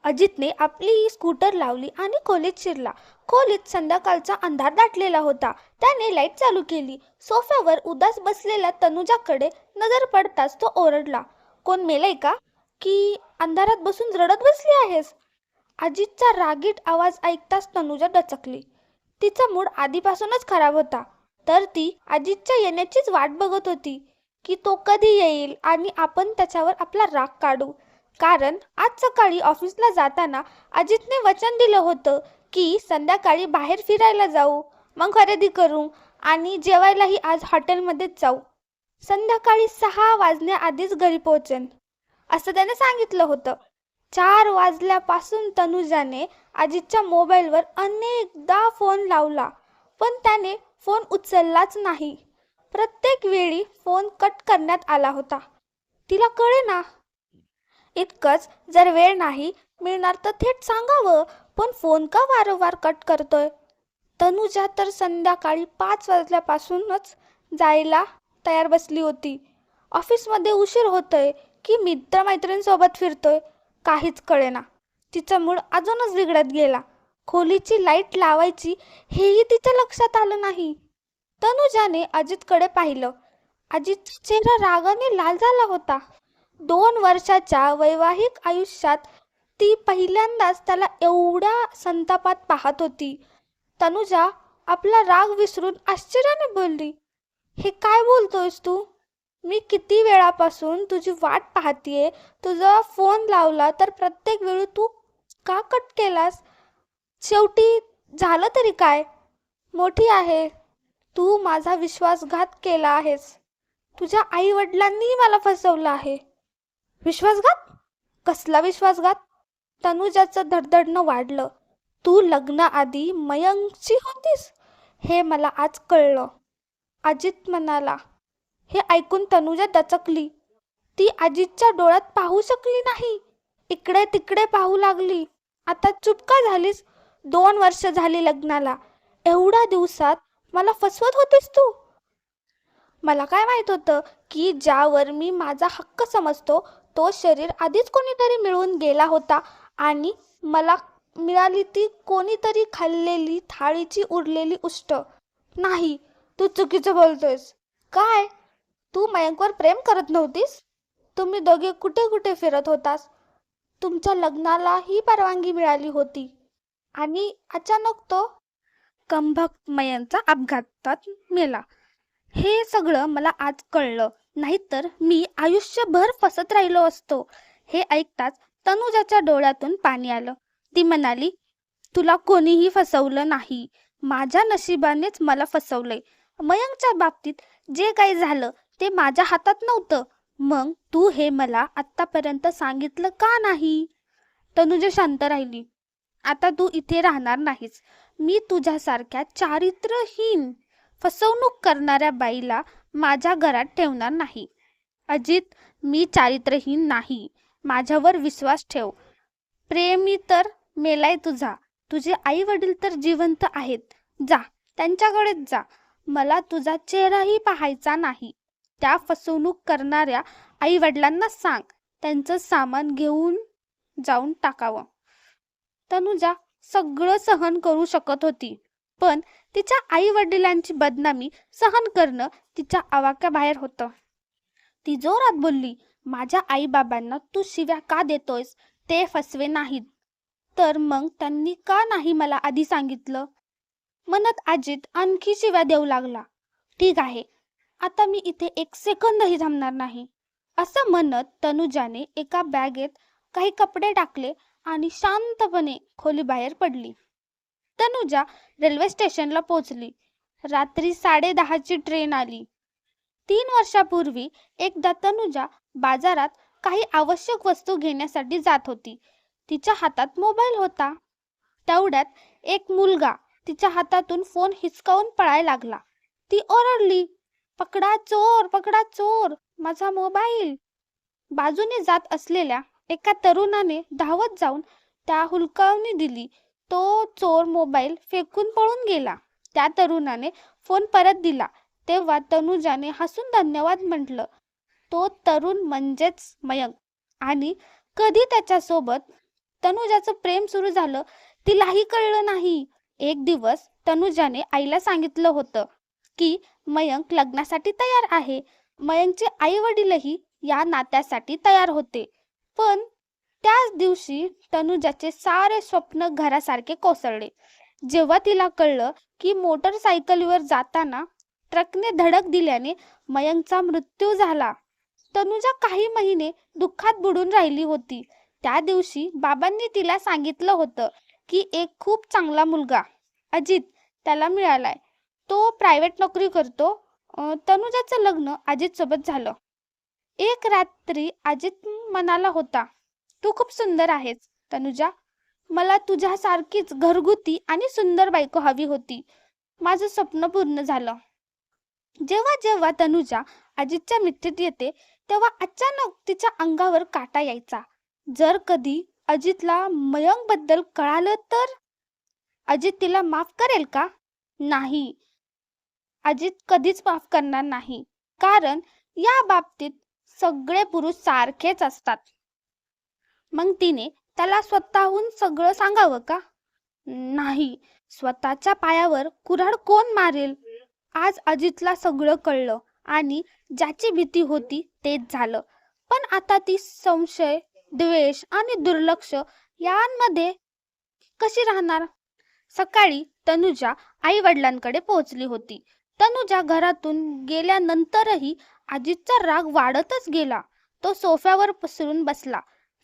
अजितने आपली स्कूटर लावली आणि खोलीत शिरला. खोलीत संध्याकाळचा अंधार दाटलेला होता. त्याने लाईट चालू केली. सोफ्यावर उदास बसलेल्या तनुजाकडे नजर पडताच तो ओरडला, कोण मेलंय का? की अंधारात बसून रडत बसली आहेस? अजितचा रागीट आवाज ऐकताच तनुजा दचकली. तिचा मूड आधीपासूनच खराब होता, तर ती अजितच्या येण्याचीच वाट बघत होती की तो कधी येईल आणि आपण त्याच्यावर आपला राग काढू. कारण आज सकाळी ऑफिसला जाताना अजितने वचन दिलं होतं की संध्याकाळी बाहेर फिरायला जाऊ, मग खरेदी करू आणि जेवायलाही आज हॉटेलमध्येच जाऊ. संध्याकाळी 6 वाजण्याआधीच घरी पोहोचेन असं त्याने सांगितलं होतं. 4 वाजल्यापासून तनुजाने अजितच्या मोबाईलवर अनेकदा फोन लावला, पण त्याने फोन उचललाच नाही. प्रत्येक वेळी फोन कट करण्यात आला होता. तिला कळेना. इतकंच, जर वेळ नाही मिळणार तर थेट सांगावं, पण फोन का वारंवार कट करतोय? तनुजा तर संध्याकाळी 5 वाजल्यापासूनच जायला तयार बसली होती. ऑफिसमध्ये उशीर होतोय की मित्रमैत्रिणींसोबत फिरतोय काहीच कळेना. तिचा मूड अजूनच बिघडत गेला. खोलीची लाईट लावायची हेही तिच्या लक्षात आलं नाही. तनुजाने अजितकडे पाहिलं. अजितचा चेहरा रागाने लाल झाला होता. 2 वर्षाच्या वैवाहिक आयुष्यात ती पहिल्यांदाच त्याला एवढ्या संतापात पाहत होती. तनुजा आपला राग विसरून आश्चर्याने बोलली, हे काय बोलतोयस तू? मी किती वेळापासून तुझी वाट पाहतीये. तुझा फोन लावला तर प्रत्येक वेळी तू का कट केलास? शेवटी झालं तरी काय? मोठी आहे. तू माझा विश्वासघात केला आहेस. तुझ्या आई वडिलांनी मला फसवलं आहे. विश्वासघात? कसला विश्वासघात? तनुजाचं धडधडणं वाढलं. तू लग्नाआधी मयंकची होतीस हे मला आज कळलं, अजित म्हणाला. हे ऐकून तनुजा दचकली. ती अजितच्या डोळ्यात पाहू शकली नाही. इकडे तिकडे पाहू लागली. आता चुप का झालीस? 2 वर्ष झाली लग्नाला. एवढ्या दिवसात मला फसवत होतीस तू? मला काय माहित होतं की ज्यावर मी माझा हक्क समजतो तो शरीर आधीच कोणीतरी मिळून गेला होता आणि मला मिळाली ती कोणीतरी खाल्लेली थाळीची उरलेली उष्ट. नाही, तू चुकीचं बोलतोयस. काय? तू मयंकवर प्रेम करत नव्हतीस? तुम्ही दोघे कुठे कुठे फिरत होतास? तुमच्या लग्नाला ही परवानगी मिळाली होती आणि अचानक तो कमबख्त मयंकचा अपघातात मेला. हे सगळं मला आज कळलं, नाहीतर मी आयुष्यभर फसत राहिलो असतो. हे ऐकताच तनुजाच्या डोळ्यातून पाणी आलं. ती म्हणाली, तुला कोणीही फसवलं नाही. माझ्या नशिबानेच मला फसवलंय. मयंकच्या बाबतीत जे काही झालं ते माझ्या हातात नव्हतं. मग तू हे मला आत्तापर्यंत सांगितलं का नाही? तनुजा शांत राहिली. आता तू इथे राहणार नाहीस. मी तुझ्यासारख्या चारित्र्यहीन फसवणूक करणाऱ्या बाईला माझ्या घरात ठेवणार नाही. अजित, मी चारित्र्यहीन नाही. माझ्यावर विश्वास ठेव. प्रेमी तर मेलाय तुझा. तुझे आई वडील तर जिवंत आहेत. जा, त्यांच्याकडेच जा. मला तुझा चेहराही पाहायचा नाही. त्या फसवणूक करणाऱ्या आई वडिलांना सांग त्यांचं सामान घेऊन जाऊन टाकावं. तनुजा सगळं सहन करू शकत होती, पण तिच्या आई वडिलांची बदनामी सहन करणं तिच्या आवाक्याबाहेर होतं. ती जोरात बोलली, माझ्या आई बाबांना तू शिव्या का देतोयस? ते फसवे नाहीत तर मग त्यांनी का नाही मला आधी सांगितलं? म्हणत अजित आणखी शिव्या देऊ लागला. ठीक आहे, आता मी इथे 1 सेकंदही थांबणार नाही. असं म्हणत तनुजाने एका बॅगेत काही कपडे टाकले आणि शांतपणे खोलीबाहेर पडली. तनुजा रेल्वे स्टेशनला पोहोचली. रात्री 10:30ची ट्रेन आली. 3 वर्षापूर्वी एकदा तनुजा बाजारात काही आवश्यक वस्तू घेण्यासाठी जात होती. तिच्या हातात मोबाईल होता. तेवढ्यात एक मुलगा तिच्या हातातून फोन हिसकावून पळायला लागला. ती ओरडली, पकडा चोर, पकडा चोर, माझा मोबाईल. बाजूने जात असलेल्या एका तरुणाने धावत जाऊन त्या हुलकावणी दिली. तो चोर मोबाईल फेकून पळून गेला. त्या तरुणाने फोन परत दिला तेव्हा तनुजाने हसून धन्यवाद म्हटलं. तो तरुण म्हणजेच मयंक आणि कधी त्याच्यासोबत तनुजाचं प्रेम सुरू झालं तिलाही कळलं नाही. एक दिवस तनुजाने आईला सांगितलं होतं की मयंक लग्नासाठी तयार आहे. मयंकचे आई वडीलही या नात्यासाठी तयार होते. पण त्याच दिवशी तनुजाचे सारे स्वप्न घरासारखे कोसळले. जेव्हा तिला कळलं की मोटरसायकलीवर जाताना ट्रकने धडक दिल्याने मयंकचा मृत्यू झाला, तनुजा काही महिने दुःखात बुडून राहिली होती. त्या दिवशी बाबांनी तिला सांगितलं होतं की एक खूप चांगला मुलगा अजित त्याला मिळालाय. तो प्रायव्हेट नोकरी करतो. तनुजाचं लग्न अजित सोबत झालं. एक रात्री अजित म्हणाला होता, तू खूप सुंदर आहेस तनुजा. मला तुझ्यासारखीच घरगुती आणि सुंदर बायको हवी होती. माझं स्वप्न पूर्ण झालं. जेव्हा जेव्हा तनुजा अजितच्या मिठीत येते तेव्हा अचानक तिच्या अंगावर काटा यायचा. जर कधी अजितला मयंक बद्दल कळालं तर अजित तिला माफ करेल का? नाही, अजित कधीच माफ करणार नाही. कारण या बाबतीत सगळे पुरुष सारखेच असतात. मग तिने त्याला स्वतःहून सगळं सांगावं का? नाही, स्वतःच्या पायावर कुऱ्हाड कोण मारेल? आज अजितला सगळं कळलं आणि ज्याची भीती होती तेच झालं. पण आता ती संशय, द्वेष आणि दुर्लक्ष यांमध्ये कशी राहणार? सकाळी तनुजा आई वडिलांकडे पोहोचली होती. तनुजा घरातून गेल्यानंतरही अजितचा राग वाढतच गेला. तो सोफ्यावर पसरून बसला.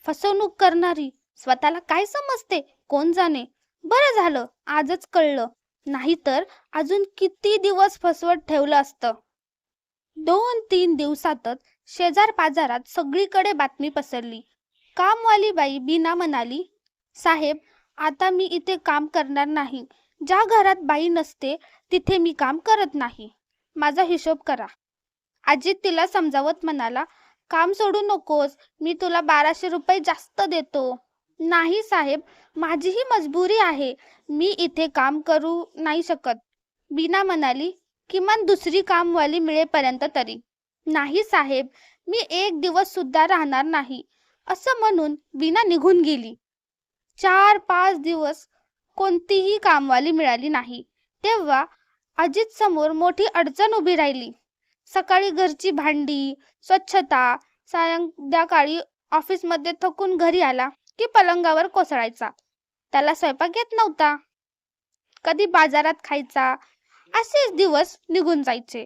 फसवणूक करणारी, स्वतःला काय समजते कोण जाणे. बरं झालं आजच कळलं, नाहीतर अजून किती दिवस फसवत ठेवलं असतं. 2-3 दिवसातच शेजार पाजारात सगळीकडे बातमी पसरली. कामवाली बाई बीना म्हणाली, साहेब आता मी इथे काम करणार नाही. ज्या घरात बाई नसते तिथे मी काम करत नाही. माझा हिशोब करा. अजित तिला समजावत म्हणाला, काम सोडू नकोस, मी तुला 1200 रुपये जास्त देतो. नाही साहेब, माझीही मजबुरी आहे, मी इथे काम करू नाही शकत. बीना म्हणाली, किमान दुसरी कामवाली मिळेपर्यंत तरी. नाही साहेब, मी एक दिवस सुद्धा राहणार नाही. असं म्हणून बीना निघून गेली. 4-5 दिवस कोणतीही कामवाली मिळाली नाही. तेव्हा अजित समोर मोठी अडचण उभी राहिली. सकाळी घरची भांडी, स्वच्छता, संध्याकाळी ऑफिसमध्ये थकून घरी आला की पलंगावर कोसळायचा. त्याला स्वयंपाक येत नव्हता. कधी बाजारात खायचा. असेच दिवस निघून जायचे.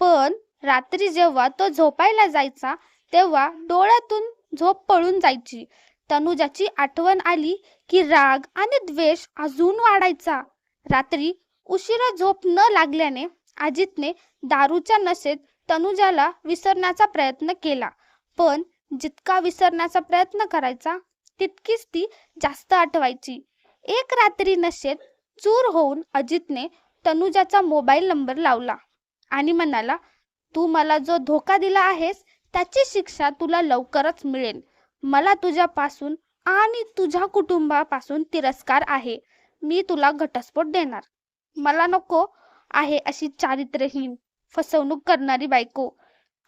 पण रात्री जेव्हा तो झोपायला जायचा तेव्हा डोळ्यातून झोप पळून जायची. तनुजाची आठवण आली की राग आणि द्वेष अजून वाढायचा. रात्री उशिरा झोप न लागल्याने अजितने दारूच्या नशेत तनुजाला विसरण्याचा प्रयत्न केला. पण जितका विसरण्याचा प्रयत्न करायचा तितकीच ती जास्त आठवायची. एक रात्री नशेत चूर होऊन अजितने तनुजाचा मोबाईल नंबर लावला आणि म्हणाला, तू मला जो धोका दिला आहेस त्याची शिक्षा तुला लवकरच मिळेल. मला तुझ्यापासून आणि तुझ्या कुटुंबापासून तिरस्कार आहे. मी तुला घटस्फोट देणार. मला नको आहे अशी चारित्र्यहीन, फसवणूक करणारी बायको.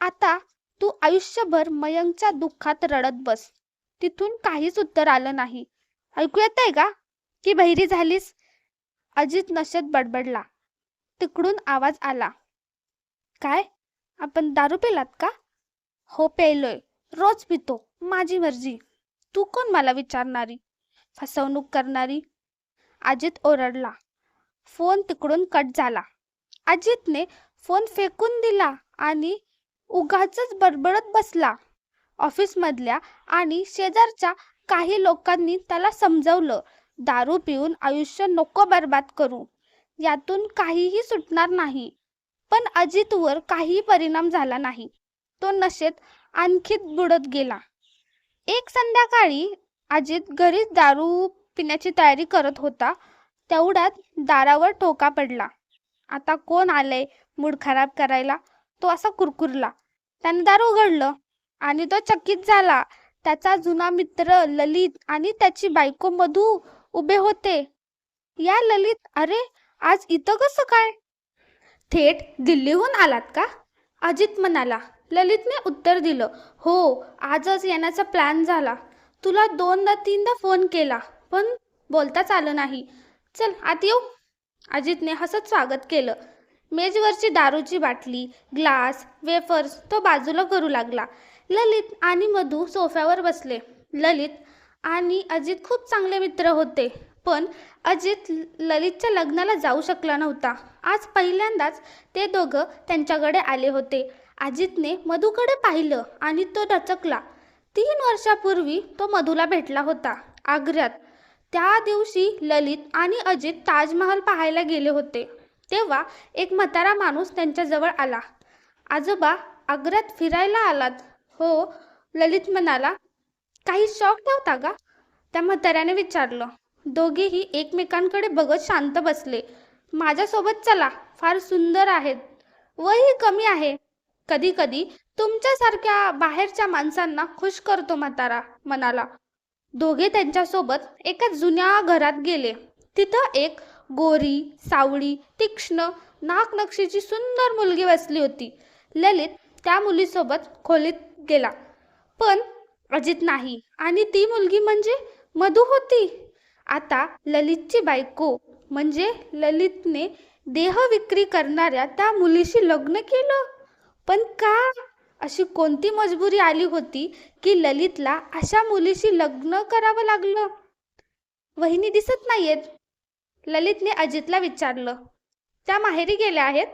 आता तू आयुष्यभर मयंकच्या दुःखात रडत बस. तिथून काहीच उत्तर आलं नाही. ऐकू येतंय का की बहिरी झालीस? अजित नशेत बडबडला. तिकडून आवाज आला, काय आपण दारू पिलात का? हो पेलोय, रोज पितो, माझी मर्जी. तू कोण मला विचारणारी? फसवणूक करणारी. अजित ओरडला. फोन तिकडून कट झाला. अजितने फोन फेकून दिला आणि उगाचच बडबडत बसला. ऑफिसमधल्या आणि शेजारच्या काही लोकांनी त्याला समजवलं, दारू पिऊन आयुष्य नको बर्बाद करू, यातून काहीही सुटणार नाही. पण अजितवर काही परिणाम झाला नाही. तो नशेत आणखीच बुडत गेला. एक संध्याकाळी अजित घरीच दारू पिण्याची तयारी करत होता. तेवढ्यात दारावर ठोका पडला. आता कोण आलंय मूड खराब करायला? तो असा कुरकुरला. त्याने दार उघडलं आणि तो चकित झाला. त्याचा जुना मित्र ललित आणि त्याची बायको मधू उभे होते. या ललित, अरे आज इथं कसं काय? थेट दिल्लीहून आलात का? अजित म्हणाला. ललितने उत्तर दिलं, हो, आजच येण्याचा प्लॅन झाला. तुला दोनदा तीनदा फोन केला पण बोलताच आलं नाही. चल आत येऊ. अजितने हसत स्वागत केलं. मेजवरची दारूची बाटली, ग्लास, वेफर्स तो बाजूला करू लागला. ललित आणि मधू सोफ्यावर बसले. ललित आणि अजित खूप चांगले मित्र होते, पण अजित ललितच्या लग्नाला जाऊ शकला नव्हता. आज पहिल्यांदाच ते दोघं त्यांच्याकडे आले होते. अजितने मधूकडे पाहिलं आणि तो दचकला. 3 वर्षापूर्वी तो मधूला भेटला होता आग्र्यात. त्या दिवशी ललित आणि अजित ताजमहाल पाहायला गेले होते. तेव्हा एक म्हातारा माणूस त्यांच्याजवळ आला. आजोबा, आग्र्यात फिरायला आलात? हो, ललित म्हणाला. काही शॉक ठेवता का? त्या म्हाताऱ्याने विचारलं. दोघेही एकमेकांकडे बघत शांत बसले. माझ्यासोबत चला, फार सुंदर आहेत. वयही कमी आहे. कधी कधी तुमच्यासारख्या बाहेरच्या माणसांना खुश करतो, म्हातारा म्हणाला. दोघे त्यांच्यासोबत एका जुन्या घरात गेले. तिथं एक गोरी, सावळी, तीक्ष्ण नाकनक्षीची सुंदर मुलगी बसली होती. ललित त्या मुलीसोबत खोलीत गेला, पण अजित नाही. आणि ती मुलगी म्हणजे मधू होती. आता ललितची बायको म्हणजे ललितने देह विक्री करणाऱ्या त्या मुलीशी लग्न केलं. पण का? अशी कोणती मजबुरी आली होती की ललितला अशा मुलीशी लग्न करावं लागलं? वहिनी दिसत नाहीयेत, ललितने अजितला विचारलं. त्या माहेरी गेल्या आहेत.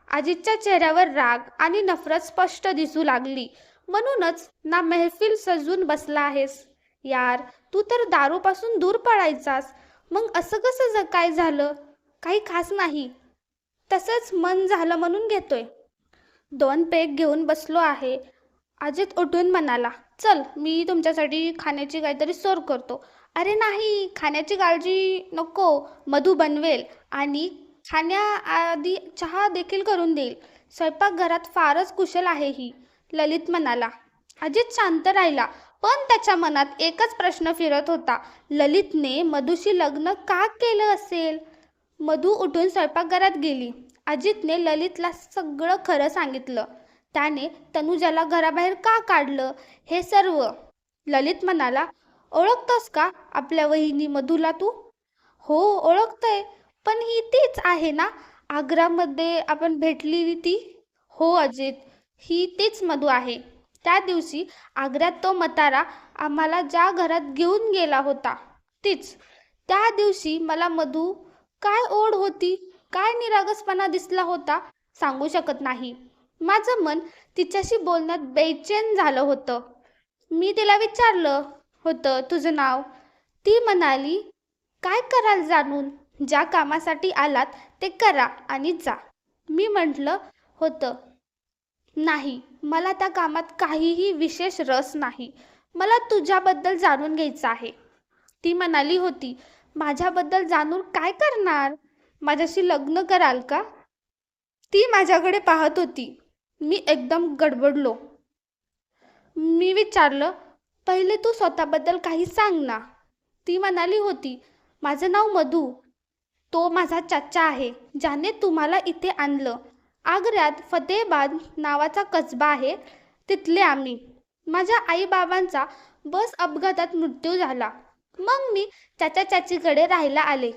अजितच्या चेहऱ्यावर राग आणि नफरत स्पष्ट दिसू लागली. म्हणूनच ना मेहफिल सजून बसला आहेस? यार, तू तर दारूपासून दूर पळायचास. मग असं कसं काय झालं? काही खास नाही, तसंच मन झालं म्हणून घेतोय. 2 पेग घेऊन बसलो आहे. अजित उठून म्हणाला. चल, मी तुमच्यासाठी खाण्याची काहीतरी सोय करतो. अरे नाही, खाण्याची काळजी नको, मधू बनवेल आणि खाण्याआधी चहा देखील करून देईल. स्वयंपाकघरात फारच कुशल आहे ही, ललित म्हणाला. अजित शांत राहिला, पण त्याच्या मनात एकच प्रश्न फिरत होता. ललितने मधूशी लग्न का केलं असेल? मधू उठून स्वयंपाकघरात गेली. अजितने ललितला सगळं खरं सांगितलं. त्याने तनुजाला घराबाहेर का काढलं हे सर्व. ललित म्हणाला. ओळखतोस का आपल्या वहिनी मधूला तू? हो, ओळखतोय. पण ही तीच आहे ना, आग्रामध्ये आपण भेटली ती? हो अजित, ही तीच मधू आहे. त्या दिवशी आग्र्यात तो म्हातारा आम्हाला ज्या घरात घेऊन गेला होता, तीच. त्या दिवशी मला मधू काय ओढ होती, काय निरागसपणा दिसला होता, सांगू शकत नाही. माझं मन तिच्याशी बोलण्यात बेचैन झालं होतं. मी तिला विचारलं होतं तुझं नाव. ती म्हणाली, काय कराल जाणून? ज्या कामासाठी आलात ते करा आणि जा. मी म्हटलं होतं, नाही, मला त्या कामात काहीही विशेष रस नाही. मला तुझ्याबद्दल जाणून घ्यायचं आहे. ती म्हणाली होती, माझ्याबद्दल जाणून काय करणार? माझ्याशी लग्न कराल का? ती माझ्याकडे पाहत होती. मी एकदम गडबडलो. मी विचारलं, पहिले तू स्वतःबद्दल काही सांग ना. ती म्हणाली होती, माझं नाव मधू. तो माझा चाचा आहे, ज्याने तुम्हाला इथे आणलं. आग्र्यात फतेहबाद नावाचा कसबा आहे, तिथले आम्ही. माझ्या आईबाबांचा बस अपघातात मृत्यू झाला. मग मी चाचा चाचीकडे राहायला आले.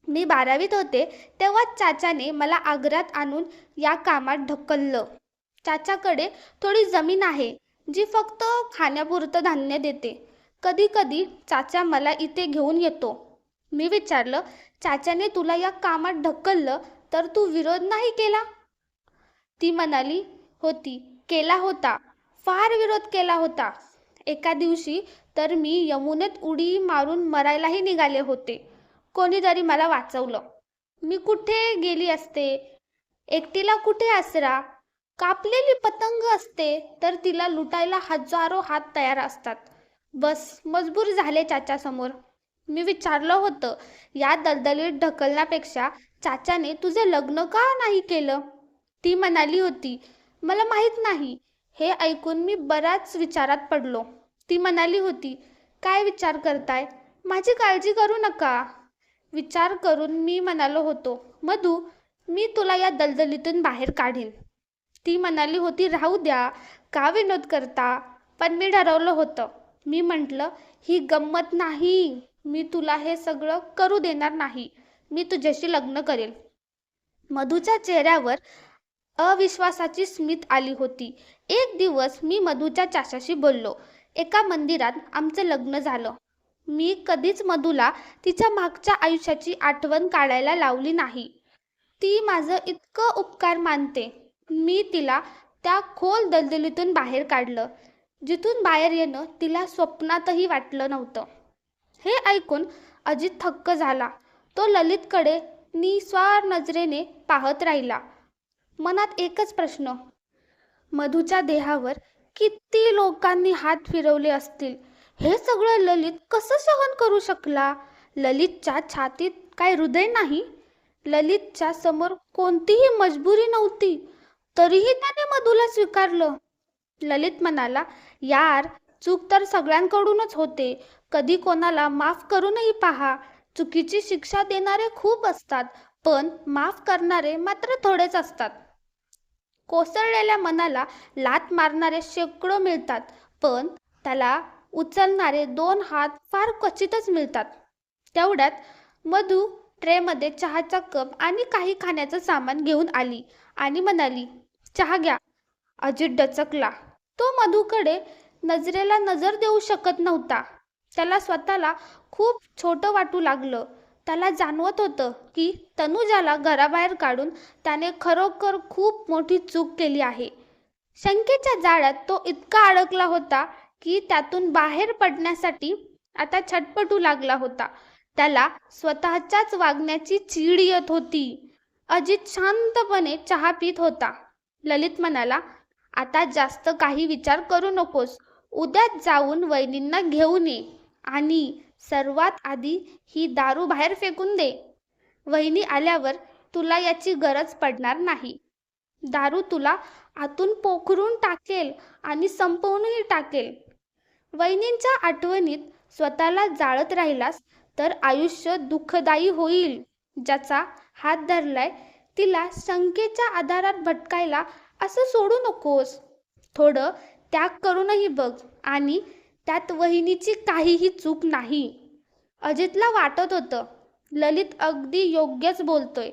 मी 12वीत होते तेव्हा चाचाने मला आग्र्यात आणून या कामात ढकललं. चाचाकडे थोडी जमीन आहे, जी फक्त खाण्यापुरतं धान्य देते. कधी कधी चाचा मला इथे घेऊन येतो. मी विचारलं, चाचाने तुला या कामात ढकललं तर तू विरोध नाही केला? ती म्हणाली होती, केला होता, फार विरोध केला होता. एका दिवशी तर मी यमुनेत उडी मारून मरायलाही निघाले होते. कोणीतरी मला वाचवलं. मी कुठे गेली असते? एकटीला कुठे आसरा? कापलेली पतंग असते तर तिला लुटायला हजारो हात तयार असतात. बस मजबूर झाले चाच्यासमोर. मी विचारलं होतं, या दलदलीत ढकलण्यापेक्षा चाचाने तुझे लग्न का नाही केलं? ती म्हणाली होती, मला माहीत नाही. हे ऐकून मी बराच विचारात पडलो. ती म्हणाली होती, काय विचार करताय? माझी काळजी करू नका. विचार करून मी म्हणालो होतो, मधू, मी तुला या दलदलीतून बाहेर काढीन. ती म्हणाली होती, राहू द्या, का विनोद करता? पण मी ठरवलं होतं, मी म्हटलं, ही गंमत नाही. मी तुला हे सगळं करू देणार नाही. मी तुझ्याशी लग्न करेल. मधूच्या चेहऱ्यावर अविश्वासाची स्मित आली होती. एक दिवस मी मधूच्या चाचाशी बोललो. एका मंदिरात आमचं लग्न झालं. मी कधीच मधूला तिच्या मागच्या आयुष्याची आठवण काढायला लावली नाही. ती माझं इतकं उपकार मानते. मी तिला त्या खोल दलदलीतून बाहेर काढलं, जिथून बाहेर येणं तिला स्वप्नातही वाटलं नव्हतं. हे ऐकून अजित थक्क झाला. तो ललितकडे निस्वार नजरेने पाहत राहिला. मनात एकच प्रश्न, मधूच्या देहावर किती लोकांनी हात फिरवले असतील. हे सगळं ललित कसं सहन करू शकला? ललितच्या छातीत काय हृदय नाही? ललितच्या समोर कोणतीही मजबुरी नव्हती, तरीही त्याने मधूला स्वीकारलं. ललित म्हणाला, यार, चूक तर सगळ्यांकडूनच होते. कधी कोणाला माफ करूनही पहा. चुकीची शिक्षा देणारे खूप असतात, पण माफ करणारे मात्र थोडेच असतात. कोसळलेल्या मनाला लात मारणारे शेकडो मिळतात, पण त्याला उचलणारे 2 हात फार क्वचितच मिळतात. तेवढ्यात मधू ट्रेमध्ये चहाचा कप आणि काही खाण्याचं सामान घेऊन आली आणि म्हणाली, चहा घ्या. अजित डचकला. तो मधूकडे नजरेला नजर देऊ शकत नव्हता. त्याला स्वतःला खूप छोटं वाटू लागलं. त्याला जाणवत होतं की तनुजाला घराबाहेर काढून त्याने खरोखर खूप मोठी चूक केली आहे. शंकेच्या जाळ्यात तो इतका अडकला होता की त्यातून बाहेर पडण्यासाठी आता छटपटू लागला होता. त्याला स्वतःच्याच वागण्याची चीड येत होती. अजित शांतपणे चहा पित होता. ललित म्हणाला, आता जास्त काही विचार करू नकोस. उद्याच जाऊन वहिनींना घेऊन ये आणि सर्वात आधी ही दारू बाहेर फेकून दे. वहिनी आल्यावर तुला याची गरज पडणार नाही. दारू तुला आतून पोखरून टाकेल आणि संपवूनही टाकेल. वहिनींच्या आठवणीत स्वतःला जाळत राहिलास तर आयुष्य दुःखदायी होईल. ज्याचा हात धरलाय तिला शंकेच्या आधारात भटकायला असं सोडू नकोस. थोडं त्याग करूनही बघ, आणि त्यात वहिनीची काहीही चूक नाही. अजितला वाटत होतं, ललित अगदी योग्यच बोलतोय.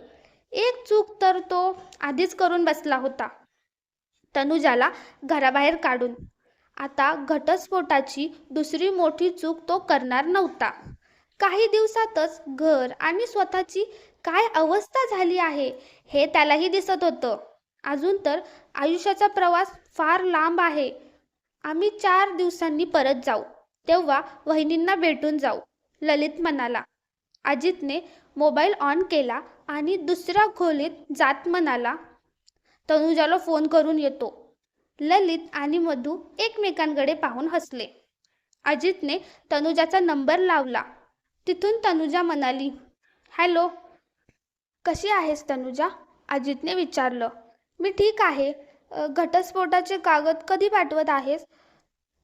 एक चूक तर तो आधीच करून बसला होता, तनुजाला घराबाहेर काढून. आता घटस्फोटाची दुसरी मोठी चूक तो करणार नव्हता. काही दिवसातच घर आणि स्वतःची काय अवस्था झाली आहे हे त्यालाही दिसत होतं. अजून तर आयुष्याचा प्रवास फार लांब आहे. आम्ही 4 दिवसांनी परत जाऊ, तेव्हा वहिनींना भेटून जाऊ, ललित म्हणाला. अजितने मोबाईल ऑन केला आणि दुसऱ्या खोलीत जात म्हणाला, तनुजाला फोन करून येतो. ललित आणि मधू एकमेकांकडे पाहून हसले. अजितने तनुजाचा नंबर लावला. तिथून तनुजा म्हणाली, हॅलो, कशी आहेस तनुजा? अजितने विचारलं. मी ठीक आहे. घटस्फोटाचे कागद कधी पाठवत आहेस?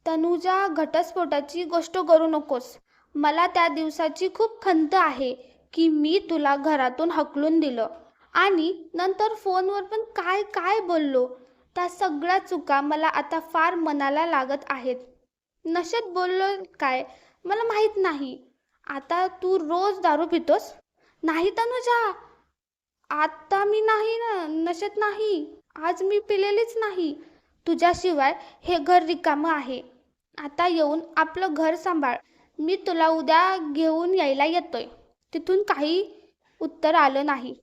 तनुजा, घटस्फोटाची गोष्ट करू नकोस. मला त्या दिवसाची खूप खंत आहे की मी तुला घरातून हकलून दिलं आणि नंतर फोनवर पण काय काय बोललो. त्या सगळ्या चुका मला आता फार मनाला लागत आहेत. नशेत बोललो काय मला माहीत नाही. आता तू रोज दारू पितोस? नाही तनुजा, आता मी नाही ना, नशेत नाही. आज मी पिलेलीच नाही. तुझ्याशिवाय हे घर रिकामं आहे. आता येऊन आपलं घर सांभाळ. मी तुला उद्या घेऊन यायला येतोय. तिथून काही उत्तर आलं नाही.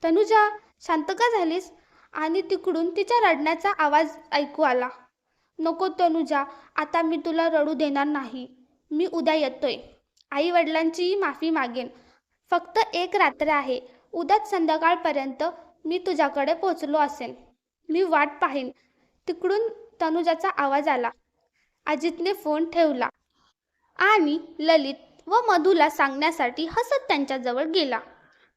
तनुजा, शांत का झालीस? आणि तिकडून तिच्या रडण्याचा आवाज ऐकू आला. नको तनुजा, आता मी तुला रडू देणार नाही. मी उद्या येतोय. आई वडिलांचीही माफी मागेन. फक्त एक रात्र आहे. उद्याच संध्याकाळपर्यंत मी तुझ्याकडे पोचलो असेल. मी वाट पाहीन. तिकडून तनुजाचा आवाज आला. अजितने फोन ठेवला आणि ललित व मधूला सांगण्यासाठी हसत त्यांच्याजवळ गेला.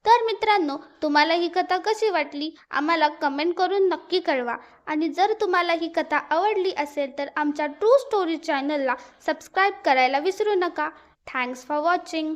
तर मित्रांनो, तुम्हाला ही कथा कशी वाटली आम्हाला कमेंट करून नक्की कळवा. आणि जर तुम्हाला ही कथा आवडली असेल तर आमच्या ट्रू स्टोरी चॅनलला सबस्क्राईब करायला विसरू नका. Thanks for watching.